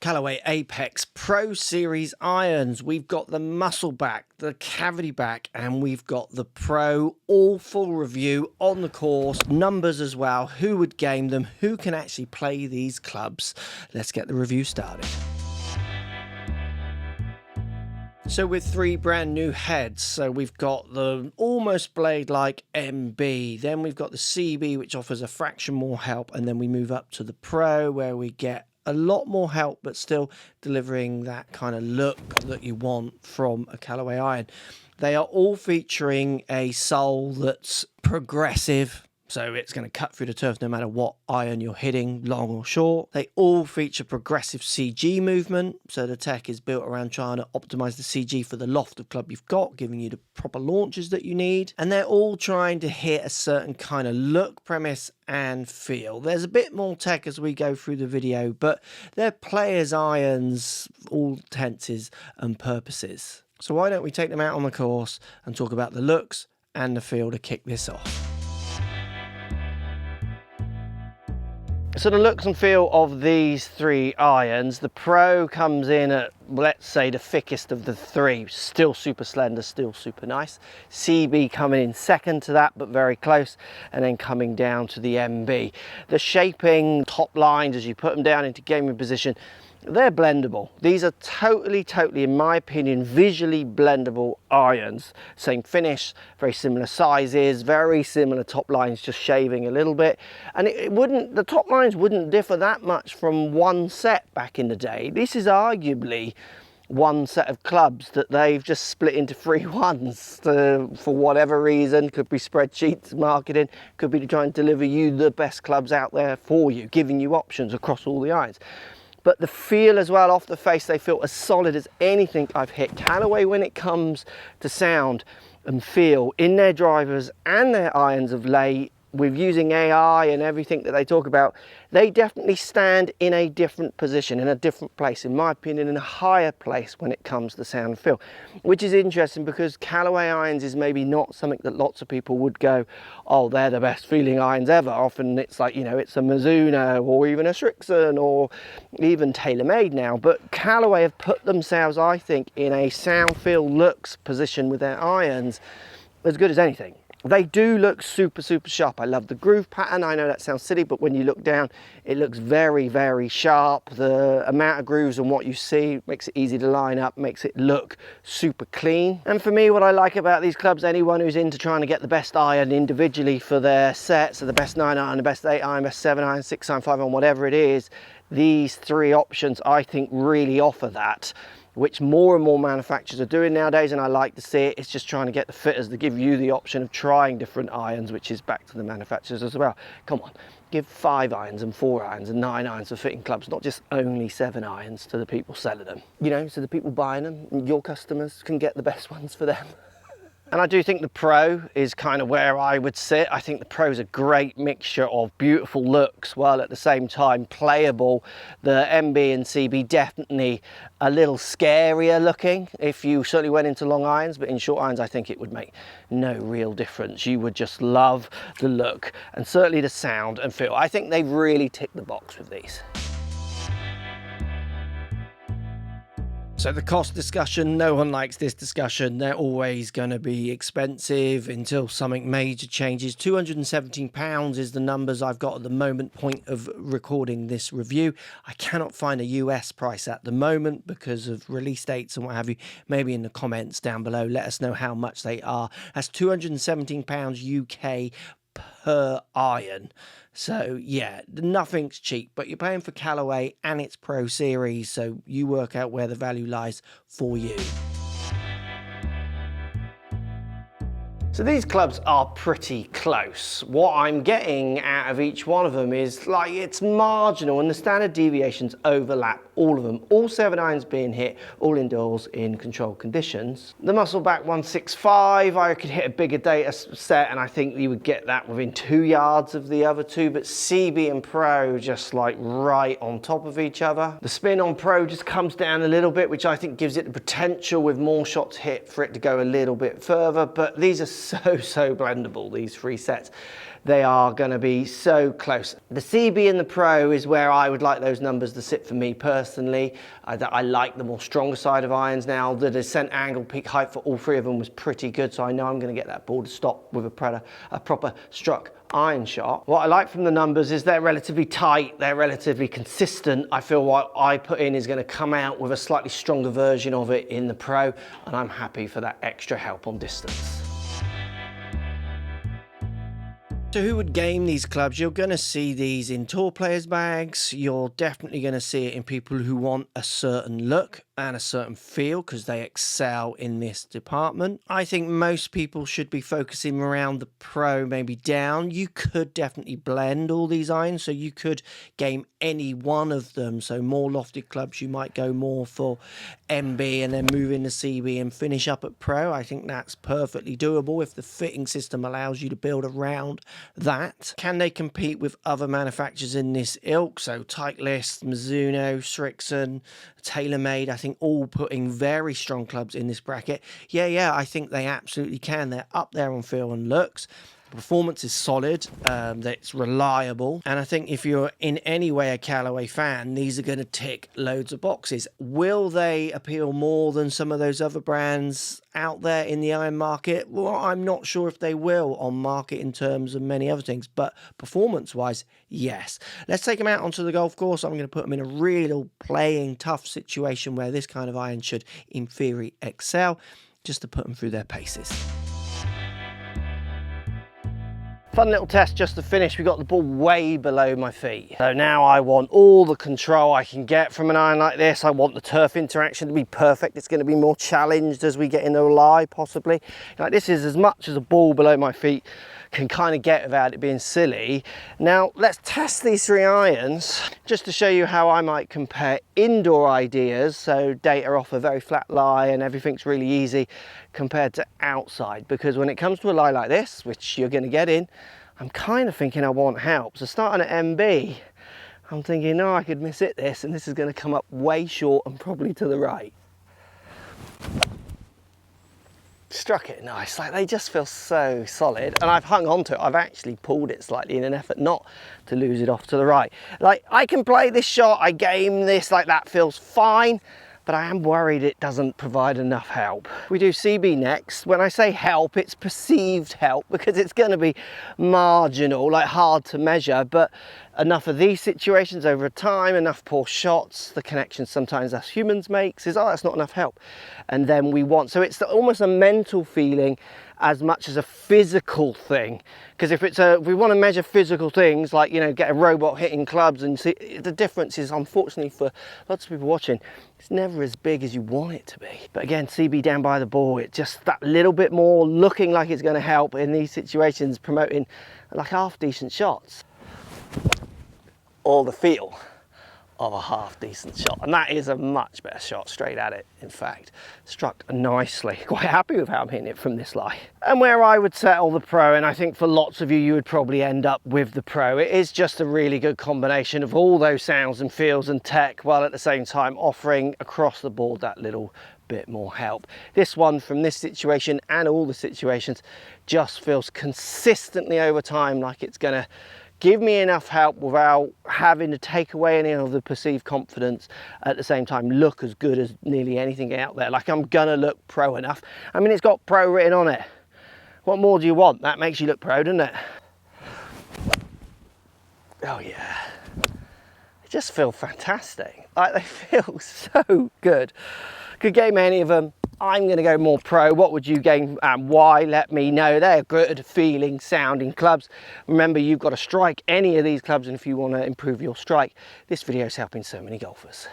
Callaway Apex Pro Series irons. We've got the muscle back, the cavity back, and we've got the Pro. All full review on the course, numbers as well, who would game them, who can actually play these clubs. Let's get the review started. So with three brand new heads, so we've got the almost blade-like MB, then we've got the CB, which offers a fraction more help, and then we move up to the Pro, where we get a lot more help, but still delivering that kind of look that you want from a Callaway iron. They are all featuring a sole that's progressive, so it's going to cut through the turf no matter what iron you're hitting, long or short. They all feature progressive CG movement, so the tech is built around trying to optimize the CG for the loft of club you've got, giving you the proper launches that you need. And they're all trying to hit a certain kind of look, premise, and feel. There's a bit more tech as we go through the video, but they're players' irons, all tenses and purposes. So why don't we take them out on the course and talk about the looks and the feel to kick this off. So the looks and feel of these three irons, the Pro comes in at, let's say, the thickest of the three, still super slender, still super nice. CB coming in second to that, but very close, and then coming down to the MB. The shaping, top lines, as you put them down into gaming position, they're blendable. These are totally, in my opinion, visually blendable irons. Same finish, very similar sizes, very similar top lines, just shaving a little bit. And the top lines wouldn't differ that much from one set back in the day. This is arguably one set of clubs that they've just split into three ones for whatever reason. Could be spreadsheets, marketing, could be to try and deliver you the best clubs out there for you, giving you options across all the irons. But the feel as well, off the face, they feel as solid as anything I've hit. Callaway, when it comes to sound and feel in their drivers and their irons of late, with using AI and everything that they talk about, they definitely stand in a different position, in a different place, in my opinion, in a higher place when it comes to sound and feel, which is interesting because Callaway irons is maybe not something that lots of people would go, oh, they're the best feeling irons ever. Often it's like, you know, it's a Mizuno or even a Strixon or even TaylorMade now, but Callaway have put themselves, I think, in a sound, feel, looks position with their irons as good as anything. They do look super sharp. I love the groove pattern. I know that sounds silly, but when you look down, it looks very sharp. The amount of grooves and what you see makes it easy to line up, makes it look super clean. And for me, what I like about these clubs, anyone who's into trying to get the best iron individually for their sets, so the best 9 iron, the best 8 iron, best 7 iron, 6 iron, 5 iron, whatever it is, these three options I think really offer that, which more and more manufacturers are doing nowadays, and I like to see it. It's just trying to get the fitters to give you the option of trying different irons, which is back to the manufacturers as well. Come on, give 5 irons and 4 irons and 9 irons for fitting clubs, not just only 7 irons to the people selling them. You know, so the people buying them, your customers, can get the best ones for them. And I do think the Pro is kind of where I would sit. I think the Pro is a great mixture of beautiful looks while at the same time playable. The MB and CB definitely a little scarier looking if you certainly went into long irons, but in short irons I think it would make no real difference. You would just love the look and certainly the sound and feel. I think they've really ticked the box with these. So the cost discussion, no one likes this discussion. They're always going to be expensive until something major changes. £217 is the numbers I've got at the moment, point of recording this review. I cannot find a US price at the moment because of release dates and what have you. Maybe in the comments down below, let us know how much they are. That's £217 UK per iron. So yeah, nothing's cheap, but you're paying for Callaway and its Pro Series, so you work out where the value lies for you. So these clubs are pretty close. What I'm getting out of each one of them is like it's marginal, and the standard deviations overlap all of them. All 7 irons being hit, all indoors in controlled conditions. The Muscleback 165, I could hit a bigger data set, and I think you would get that within 2 yards of the other two, but CB and Pro just like right on top of each other. The spin on Pro just comes down a little bit, which I think gives it the potential with more shots hit for it to go a little bit further, but these are so blendable, these three sets. They are going to be so close. The CB and the Pro is where I would like those numbers to sit for me personally. I like the more stronger side of irons now. The descent angle, peak height for all three of them was pretty good, so I know I'm going to get that ball to stop with a proper struck iron shot. What I like from the numbers is they're relatively tight, they're relatively consistent. I feel what I put in is going to come out with a slightly stronger version of it in the Pro, and I'm happy for that extra help on distance. So who would game these clubs? You're going to see these in tour players' bags. You're definitely going to see it in people who want a certain look and a certain feel because they excel in this department. I think most people should be focusing around the Pro, maybe down. You could definitely blend all these irons, so you could game any one of them. So more lofted clubs, you might go more for MB and then move into CB and finish up at Pro. I think that's perfectly doable if the fitting system allows you to build around that. Can they compete with other manufacturers in this ilk? So Titleist, Mizuno, Srixon, TaylorMade, I think all putting very strong clubs in this bracket. Yeah, I think they absolutely can. They're up there on feel and looks. Performance is solid, it's reliable, and I think if you're in any way a Callaway fan, these are going to tick loads of boxes. Will they appeal more than some of those other brands out there in the iron market? Well, I'm not sure if they will on market in terms of many other things, but performance-wise, yes. Let's take them out onto the golf course. I'm going to put them in a real playing tough situation where this kind of iron should, in theory, excel, just to put them through their paces. Fun little test just to finish. We got the ball way below my feet. So now I want all the control I can get from an iron like this. I want the turf interaction to be perfect. It's going to be more challenged as we get into a lie, possibly. Like this is as much as a ball below my feet can kind of get without it being silly. Now let's test these three irons just to show you how I might compare indoor ideas, so data off a very flat lie and everything's really easy, compared to outside, because when it comes to a lie like this, which you're going to get in, I'm kind of thinking I want help. So starting at MB, I'm thinking, no, I could miss this, and this is going to come up way short and probably to the right. Struck it nice, like they just feel so solid, and I've hung on to it. I've actually pulled it slightly in an effort not to lose it off to the right. Like, I can play this shot, I game this, like that feels fine, but I am worried it doesn't provide enough help. We do CB next. When I say help, it's perceived help, because it's going to be marginal, like hard to measure, but enough of these situations over time, enough poor shots, the connection sometimes us humans makes is, oh, that's not enough help. And then we want, so it's almost a mental feeling as much as a physical thing. Because if we want to measure physical things, like, you know, get a robot hitting clubs, and see, the difference is, unfortunately for lots of people watching, it's never as big as you want it to be. But again, CB down by the ball, it's just that little bit more looking like it's going to help in these situations, promoting like half decent shots. Or the feel of a half decent shot, and that is a much better shot straight at it. In fact, struck nicely. Quite happy with how I'm hitting it from this lie. And where I would settle the Pro, and I think for lots of you, you would probably end up with the Pro. It is just a really good combination of all those sounds and feels and tech, while at the same time offering across the board that little bit more help. This one, from this situation and all the situations, just feels consistently over time like it's gonna give me enough help without having to take away any of the perceived confidence, at the same time look as good as nearly anything out there. Like, I'm gonna look pro enough. I mean, it's got pro written on it. What more do you want? That makes you look pro, doesn't it? Oh yeah. They just feel fantastic. Like, they feel so good. Could game any of them. I'm going to go more pro. What would you game and why? Let me know. They're good feeling sounding clubs. Remember, you've got to strike any of these clubs, and if you want to improve your strike, this video is helping so many golfers.